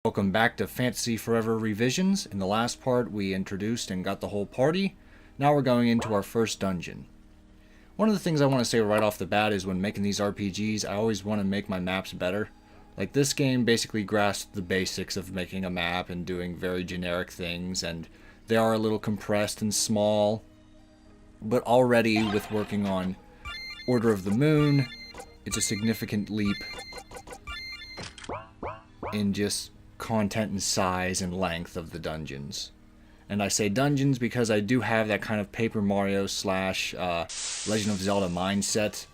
Welcome back to Fantasy Forever Revisions. In the last part, we introduced and got the whole party. Now we're going into our first dungeon. One of the things I want to say right off the bat is when making these RPGs, I always want to make my maps better. Like, this game basically grasped the basics of making a map and doing very generic things, and they are a little compressed and small. But already, with working on Order of the Moon, it's a significant leap in just content and size and length of the dungeons. And I say dungeons because I do have that kind of Paper Mario slash Legend of Zelda mindset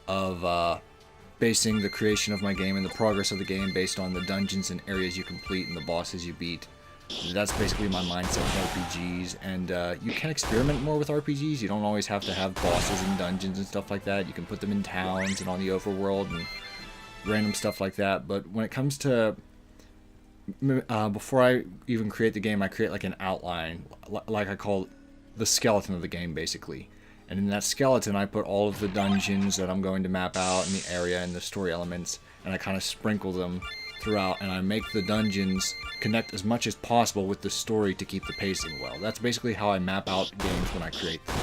of basing the creation of my game and the progress of the game based on the dungeons and areas you complete and the bosses you beat. That's basically my mindset with RPGs, and you can experiment more with RPGs. You don't always have to have bosses in dungeons and stuff like that. You can put them in towns and on the overworld and random stuff like that. But when it comes to before I even create the game, I create like an outline, like I call the skeleton of the game basically. And in that skeleton I put all of the dungeons that I'm going to map out in the area and the story elements, and I kind of sprinkle them throughout, and I make the dungeons connect as much as possible with the story to keep the pacing well. That's basically how I map out games when I create them.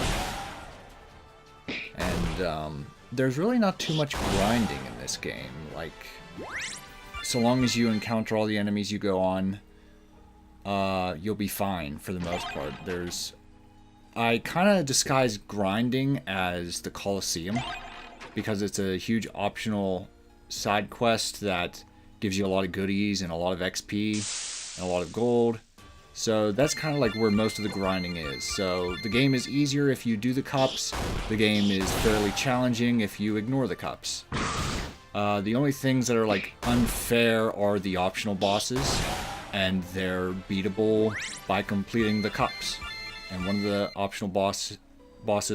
And there's really not too much grinding in this game. Like, so long as you encounter all the enemies you go on, you'll be fine for the most part. I kind of disguise grinding as the Colosseum, because it's a huge optional side quest that gives you a lot of goodies and a lot of XP and a lot of gold. So that's kind of like where most of the grinding is. So the game is easier if you do the cups. The game is fairly challenging if you ignore the cups. The only things that are like unfair are the optional bosses, and they're beatable by completing the cups. And one of the optional bosses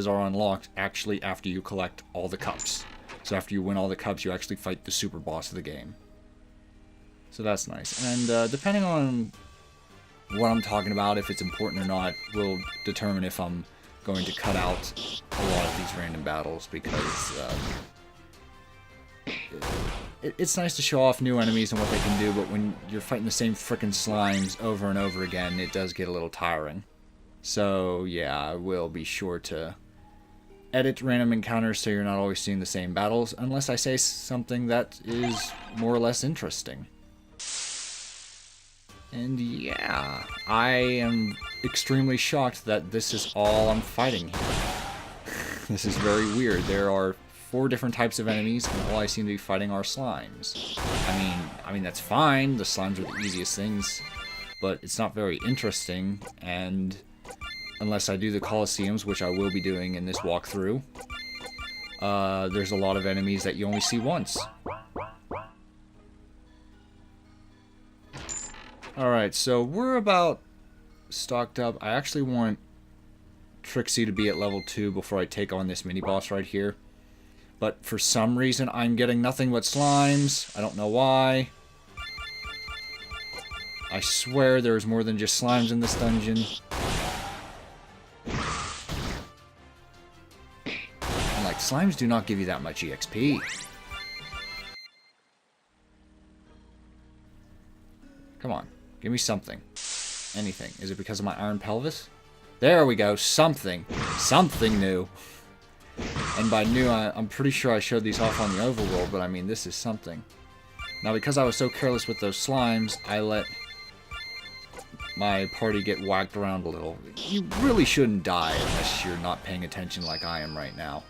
are unlocked actually after you collect all the cups. So after you win all the cups, you actually fight the super boss of the game. So that's nice. And depending on what I'm talking about, if it's important or not, will determine if I'm going to cut out a lot of these random battles, because it's nice to show off new enemies and what they can do, but when you're fighting the same frickin' slimes over and over again, it does get a little tiring. So yeah, I will be sure to edit random encounters so you're not always seeing the same battles, unless I say something that is more or less interesting. And yeah, I am extremely shocked that this is all I'm fighting here. This is very weird. There are 4 different types of enemies, and all I seem to be fighting are slimes. I mean that's fine. The slimes are the easiest things, but it's not very interesting. And unless I do the Colosseums, which I will be doing in this walkthrough, there's a lot of enemies that you only see once. Alright, so we're about stocked up. I actually want Trixie to be at level 2 before I take on this mini-boss right here. But for some reason, I'm getting nothing but slimes. I don't know why. I swear there's more than just slimes in this dungeon. And like, slimes do not give you that much EXP. Come on. Give me something. Anything. Is it because of my iron pelvis? There we go. Something. Something new. And by new, I'm pretty sure I showed these off on the overworld, but I mean, this is something. Now, because I was so careless with those slimes, I let my party get whacked around a little. You really shouldn't die unless you're not paying attention like I am right now.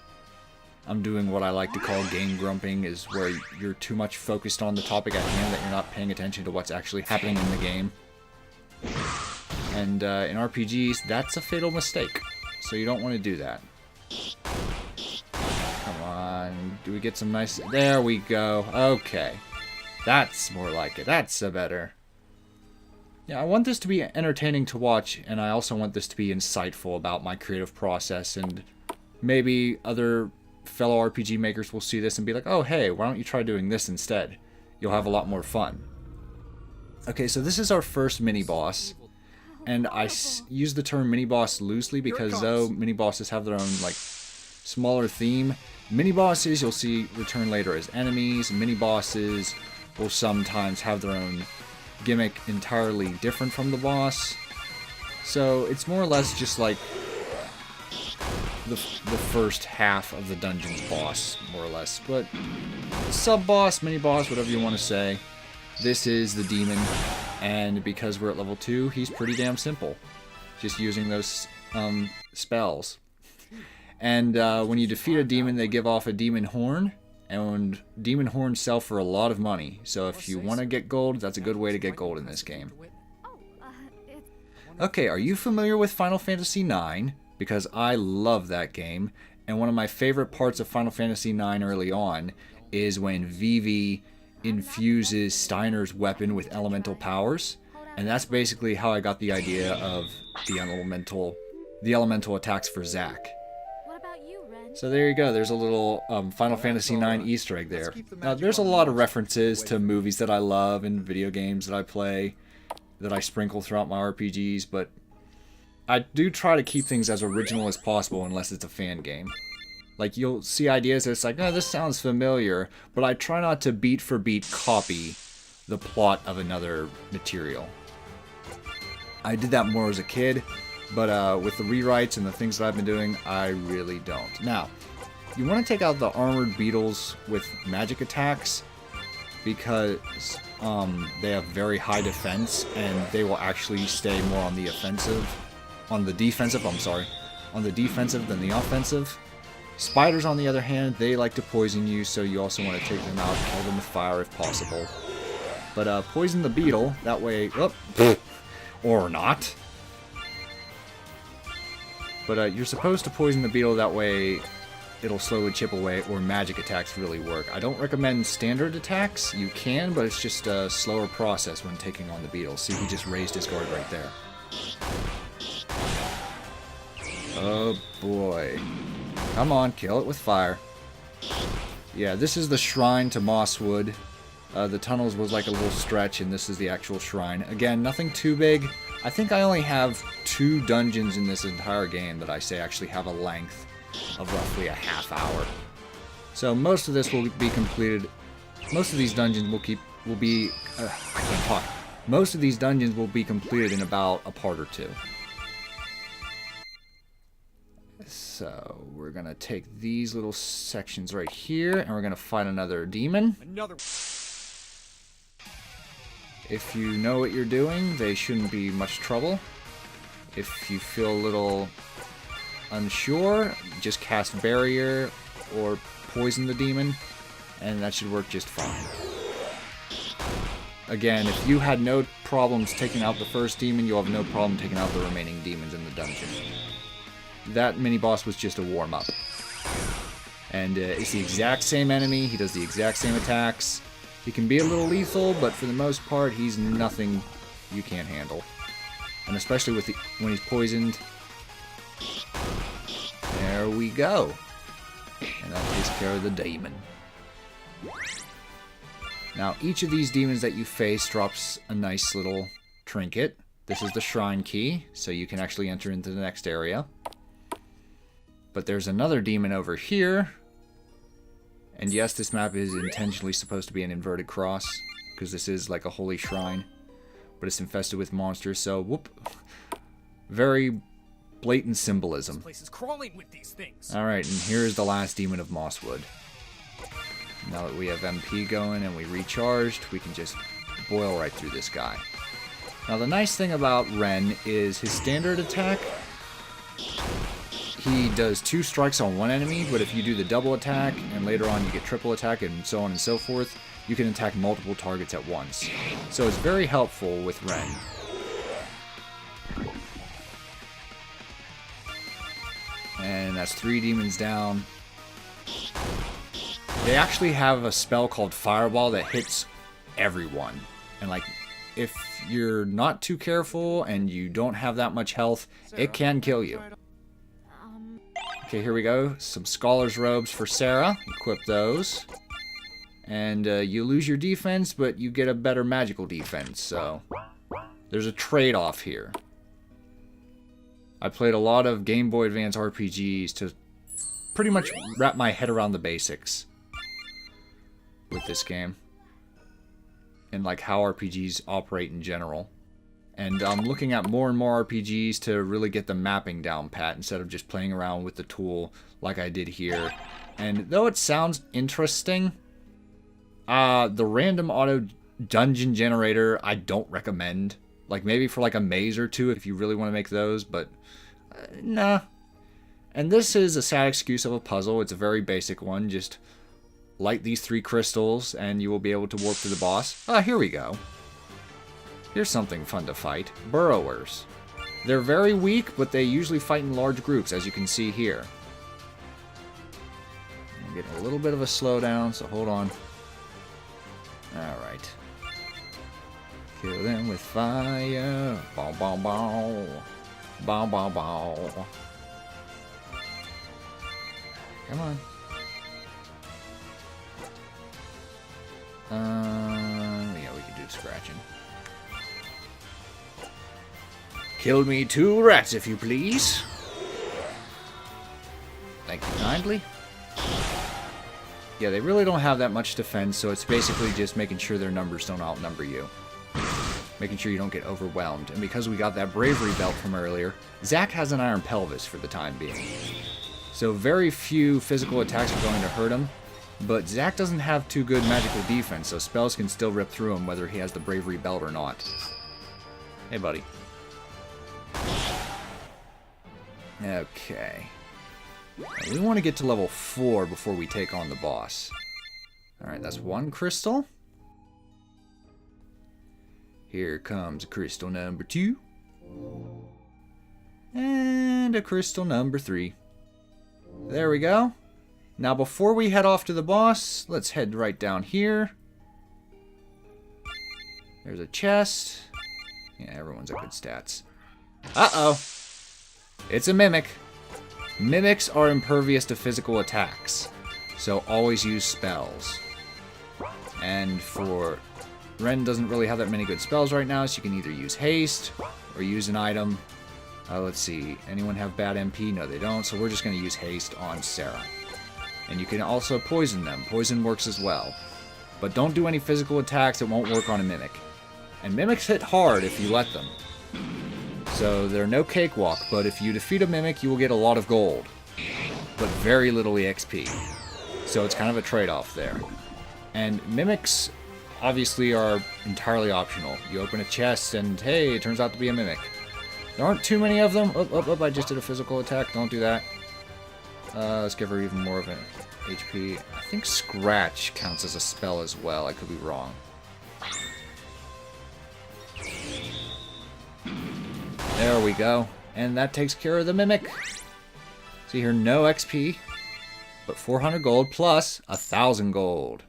I'm doing what I like to call game grumping, is where you're too much focused on the topic at hand that you're not paying attention to what's actually happening in the game. And in RPGs, that's a fatal mistake. So you don't want to do that. Come on, do we get some nice... There we go. Okay. That's more like it. That's a better... Yeah, I want this to be entertaining to watch, and I also want this to be insightful about my creative process, and maybe other fellow RPG makers will see this and be like, oh hey, why don't you try doing this instead? You'll have a lot more fun. Okay, so this is our first mini-boss, and I use the term mini-boss loosely because though mini-bosses have their own like smaller theme, mini-bosses you'll see return later as enemies. Mini-bosses will sometimes have their own gimmick entirely different from the boss. So it's more or less just like the first half of the dungeon's boss, more or less. But sub-boss, mini-boss, whatever you want to say, this is the demon. And because we're at level 2, he's pretty damn simple. Just using those spells. And when you defeat a demon, they give off a demon horn. And demon horns sell for a lot of money. So if you want to get gold, that's a good way to get gold in this game. Okay, are you familiar with Final Fantasy IX? Because I love that game. And one of my favorite parts of Final Fantasy IX early on is when Vivi infuses Steiner's weapon with elemental powers. And that's basically how I got the idea of the elemental attacks for Zack. So there you go, there's a little Final Fantasy IX Easter egg there. Now there's a lot of references to movies that I love and video games that I play, that I sprinkle throughout my RPGs, but I do try to keep things as original as possible unless it's a fan game. Like, you'll see ideas that it's like, oh, this sounds familiar, but I try not to beat for beat copy the plot of another material. I did that more as a kid, but with the rewrites and the things that I've been doing, I really don't. Now, you want to take out the armored beetles with magic attacks because they have very high defense and they will actually stay more on the defensive than the offensive. Spiders, on the other hand, they like to poison you, so you also want to take them out, kill them with fire if possible. But poison the beetle, that way, or not. But you're supposed to poison the beetle, that way it'll slowly chip away, or magic attacks really work. I don't recommend standard attacks. You can, but it's just a slower process when taking on the beetle. See, he just raised his guard right there. Oh boy. Come on, kill it with fire. Yeah, this is the shrine to Mosswood. The tunnels was like a little stretch, and this is the actual shrine. Again, nothing too big. I think I only have 2 dungeons in this entire game that I say actually have a length of roughly a half hour. So most of this will be completed. Most of these dungeons will be Most of these dungeons will be completed in about a part or 2. So we're gonna take these little sections right here, and we're gonna fight another demon. If you know what you're doing, they shouldn't be much trouble. If you feel a little unsure, just cast barrier or poison the demon, and that should work just fine. Again, if you had no problems taking out the first demon, you'll have no problem taking out the remaining demons in the dungeon. That mini-boss was just a warm-up. And it's the exact same enemy, he does the exact same attacks. He can be a little lethal, but for the most part, he's nothing you can't handle. And especially with when he's poisoned. There we go. And that takes care of the demon. Now, each of these demons that you face drops a nice little trinket. This is the shrine key, so you can actually enter into the next area. But there's another demon over here. And yes, this map is intentionally supposed to be an inverted cross, because this is like a holy shrine. But it's infested with monsters, so whoop. Very blatant symbolism. Alright, and here is the last demon of Mosswood. Now that we have MP going and we recharged, we can just boil right through this guy. Now the nice thing about Ren is his standard attack, he does 2 strikes on one enemy, but if you do the double attack, and later on you get triple attack, and so on and so forth, you can attack multiple targets at once. So it's very helpful with Ren. And that's 3 demons down. They actually have a spell called Fireball that hits everyone. And like, if you're not too careful and you don't have that much health, it can kill you. Okay, here we go. Some Scholar's Robes for Sarah. Equip those. And you lose your defense, but you get a better magical defense, so there's a trade-off here. I played a lot of Game Boy Advance RPGs to pretty much wrap my head around the basics with this game. and like how RPGs operate in general. And I'm looking at more and more RPGs to really get the mapping down pat instead of just playing around with the tool like I did here. And though it sounds interesting, the random auto dungeon generator I don't recommend. Like maybe for like a maze or two if you really want to make those, but nah. And this is a sad excuse of a puzzle. It's a very basic one. Just light these 3 crystals and you will be able to warp to the boss. Ah, here we go. Here's something fun to fight. Burrowers. They're very weak, but they usually fight in large groups, as you can see here. I'm getting a little bit of a slowdown, so hold on. Alright. Kill them with fire. Bow, bow, bow. Bow, bow, bow. Come on. Yeah, we can do scratching. Kill me 2 rats, if you please. Thank you kindly. Yeah, they really don't have that much defense, so it's basically just making sure their numbers don't outnumber you. Making sure you don't get overwhelmed. And because we got that bravery belt from earlier, Zack has an iron pelvis for the time being. So very few physical attacks are going to hurt him. But Zack doesn't have too good magical defense, so spells can still rip through him whether he has the bravery belt or not. Hey, buddy. Okay. Now we want to get to level 4 before we take on the boss. Alright, that's 1 crystal. Here comes crystal number 2. And a crystal number 3. There we go. Now before we head off to the boss, let's head right down here. There's a chest. Yeah, everyone's at good stats. Uh-oh. It's a mimic. Mimics are impervious to physical attacks, so always use spells. And for Ren doesn't really have that many good spells right now, so you can either use haste or use an item. Let's see, anyone have bad MP? No, they don't, so we're just going to use haste on Sarah. And you can also poison them. Poison works as well. But don't do any physical attacks, it won't work on a mimic. And mimics hit hard if you let them. So they're no cakewalk, but if you defeat a mimic, you will get a lot of gold. But very little EXP. So it's kind of a trade-off there. And mimics obviously are entirely optional. You open a chest and hey, it turns out to be a mimic. There aren't too many of them. Oh, I just did a physical attack. Don't do that. Let's give her even more of an HP. I think Scratch counts as a spell as well. I could be wrong. There we go. And that takes care of the mimic. See here, no XP, but 400 gold plus 1,000 gold.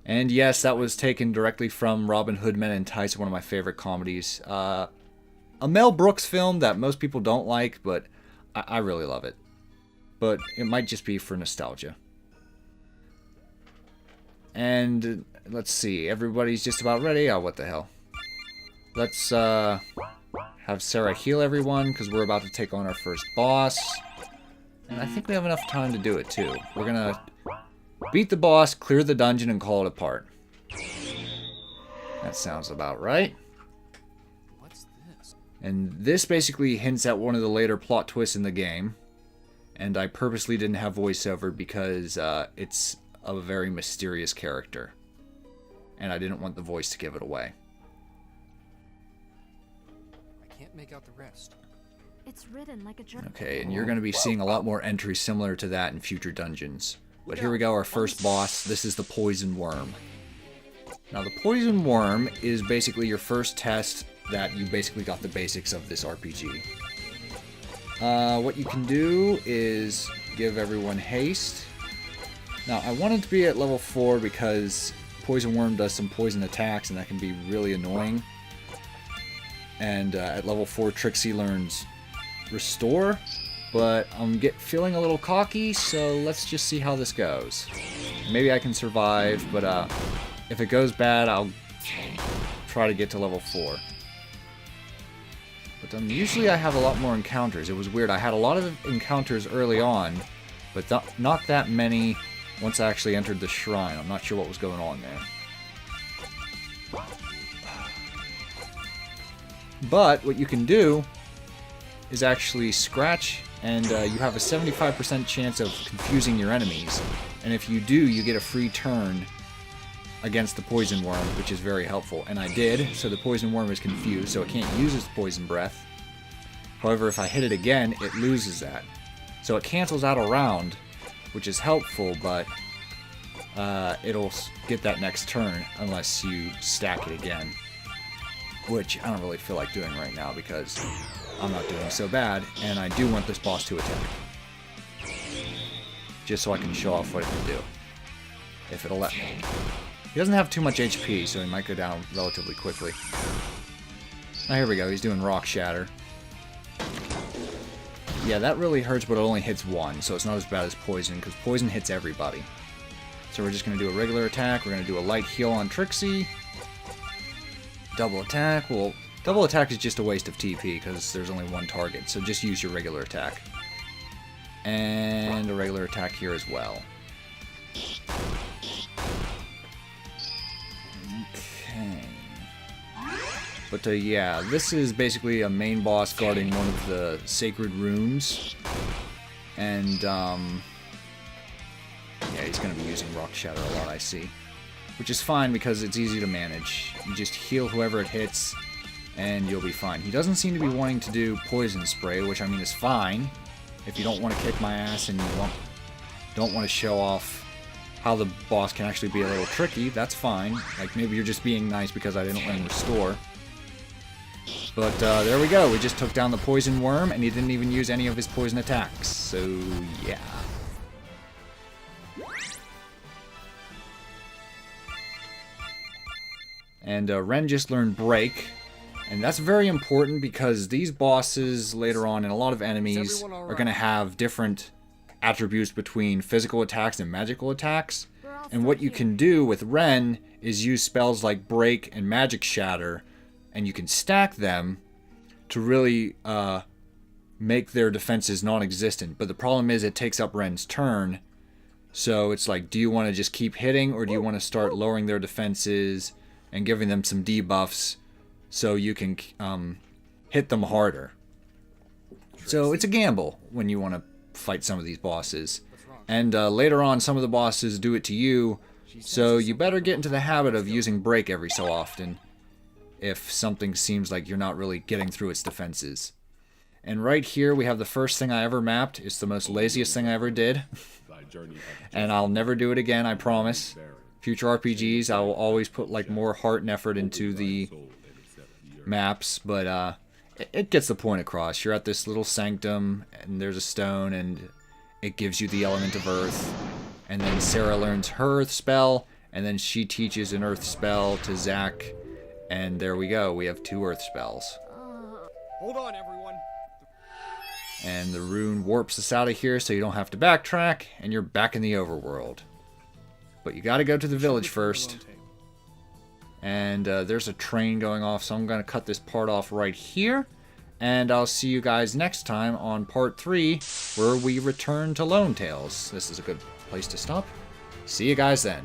And yes, that was taken directly from Robin Hood Men in Tights, one of my favorite comedies. A Mel Brooks film that most people don't like, but I really love it. But it might just be for nostalgia. And let's see, everybody's just about ready. Oh, what the hell. Let's have Sarah heal everyone, because we're about to take on our first boss. And I think we have enough time to do it, too. We're going to beat the boss, clear the dungeon, and call it apart. That sounds about right. What's this? And this basically hints at one of the later plot twists in the game. And I purposely didn't have voiceover because it's a very mysterious character. And I didn't want the voice to give it away. I can't make out the rest. It's written like a journal. Okay, and you're going to be seeing a lot more entries similar to that in future dungeons. But here we go, our first boss. This is the Poison Worm. Now, the Poison Worm is basically your first test that you basically got the basics of this RPG. What you can do is give everyone haste. Now, I wanted to be at level 4 because Poison Worm does some poison attacks, and that can be really annoying. And at level 4, Trixie learns Restore. But I'm feeling a little cocky, so let's just see how this goes. Maybe I can survive, but if it goes bad, I'll try to get to level 4. But usually I have a lot more encounters. It was weird. I had a lot of encounters early on, but not that many once I actually entered the shrine. I'm not sure what was going on there. But what you can do is actually scratch, and you have a 75% chance of confusing your enemies. And if you do, you get a free turn against the poison worm, which is very helpful. And I did, so the poison worm is confused, so it can't use its poison breath. However, if I hit it again, it loses that. So it cancels out a round, which is helpful, but it'll get that next turn unless you stack it again. Which I don't really feel like doing right now because I'm not doing so bad, and I do want this boss to attack. Just so I can show off what it can do. If it'll let me. He doesn't have too much HP, so he might go down relatively quickly. Oh, here we go. He's doing Rock Shatter. Yeah, that really hurts, but it only hits one, so it's not as bad as Poison, because Poison hits everybody. So we're just going to do a regular attack. We're going to do a light heal on Trixie. Double attack. Well, double attack is just a waste of TP, because there's only one target, so just use your regular attack. And a regular attack here as well. Okay. But yeah, this is basically a main boss guarding one of the sacred runes. And, yeah, he's going to be using Rock Shatter a lot, I see. Which is fine because it's easy to manage. You just heal whoever it hits, and you'll be fine. He doesn't seem to be wanting to do Poison Spray, which I mean is fine. If you don't want to kick my ass and you don't want to show off how the boss can actually be a little tricky, that's fine. Like, maybe you're just being nice because I didn't let him restore. But there we go. We just took down the Poison Worm, and he didn't even use any of his poison attacks. So, yeah. And Ren just learned Break. And that's very important because these bosses later on and a lot of enemies are going to have different attributes between physical attacks and magical attacks. And what you can do with Ren is use spells like Break and Magic Shatter, and you can stack them to really make their defenses non-existent. But the problem is it takes up Ren's turn. So it's like, do you want to just keep hitting, or do you want to start lowering their defenses and giving them some debuffs so you can hit them harder? So it's a gamble when you want to fight some of these bosses. And later on, some of the bosses do it to you, so you better get into the habit of using Break every so often if something seems like you're not really getting through its defenses. And right here, we have the first thing I ever mapped. It's the most laziest thing I ever did. And I'll never do it again, I promise. Future RPGs, I will always put like more heart and effort into the maps, but it gets the point across. You're at this little sanctum, and there's a stone, and it gives you the element of earth. And then Sarah learns her earth spell, and then she teaches an earth spell to Zack, and there we go. We have 2 earth spells. Hold on, everyone. And the rune warps us out of here, so you don't have to backtrack, and you're back in the overworld. But you gotta go to the village first. And there's a train going off, so I'm gonna cut this part off right here. And I'll see you guys next time on part 3, where we return to Lone Tales. This is a good place to stop. See you guys then.